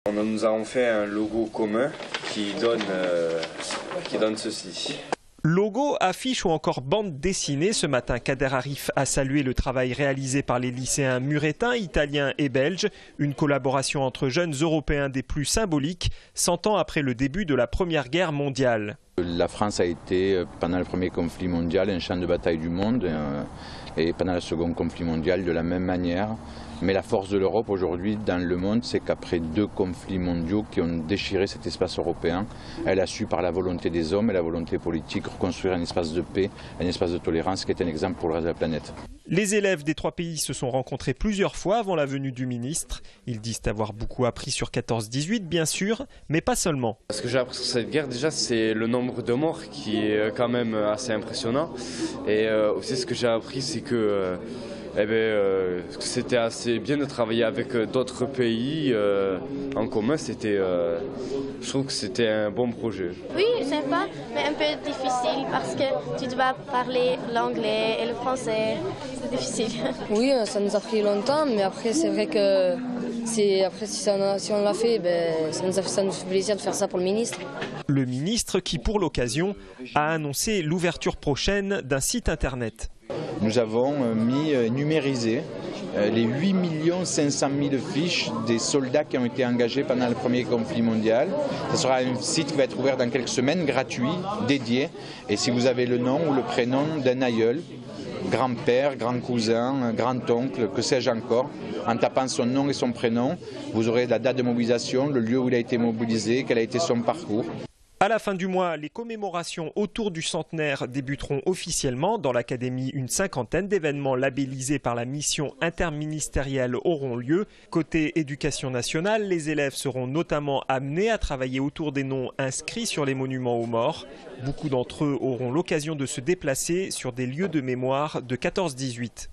Nous avons fait un logo commun qui donne ceci. Logo, affiche ou encore bande dessinée, ce matin Kader Arif a salué le travail réalisé par les lycéens murettins, italiens et belges. Une collaboration entre jeunes européens des plus symboliques, 100 ans après le début de la Première Guerre mondiale. La France a été, pendant le premier conflit mondial, un champ de bataille du monde et pendant le second conflit mondial de la même manière. Mais la force de l'Europe aujourd'hui dans le monde, c'est qu'après 2 conflits mondiaux qui ont déchiré cet espace européen, elle a su par la volonté des hommes et la volonté politique reconstruire un espace de paix, un espace de tolérance qui est un exemple pour le reste de la planète. Les élèves des 3 pays se sont rencontrés plusieurs fois avant la venue du ministre. Ils disent avoir beaucoup appris sur 14-18 bien sûr, mais pas seulement. Ce que j'ai appris sur cette guerre déjà, c'est le nombre de morts qui est quand même assez impressionnant. Et aussi ce que j'ai appris, c'est que c'était assez bien de travailler avec d'autres pays en commun. Je trouve que c'était un bon projet. Oui, sympa, mais un peu difficile parce que tu dois parler l'anglais et le français. C'est difficile. Oui, ça nous a pris longtemps, mais après c'est vrai que si on l'a fait, ça nous fait plaisir de faire ça pour le ministre. Le ministre qui, pour l'occasion, a annoncé l'ouverture prochaine d'un site internet. Nous avons numérisé les 8 500 000 fiches des soldats qui ont été engagés pendant le premier conflit mondial. Ce sera un site qui va être ouvert dans quelques semaines, gratuit, dédié. Et si vous avez le nom ou le prénom d'un aïeul, grand-père, grand-cousin, grand-oncle, que sais-je encore, en tapant son nom et son prénom, vous aurez la date de mobilisation, le lieu où il a été mobilisé, quel a été son parcours. À la fin du mois, les commémorations autour du centenaire débuteront officiellement. Dans l'académie, une 50aine d'événements labellisés par la mission interministérielle auront lieu. Côté éducation nationale, les élèves seront notamment amenés à travailler autour des noms inscrits sur les monuments aux morts. Beaucoup d'entre eux auront l'occasion de se déplacer sur des lieux de mémoire de 14-18.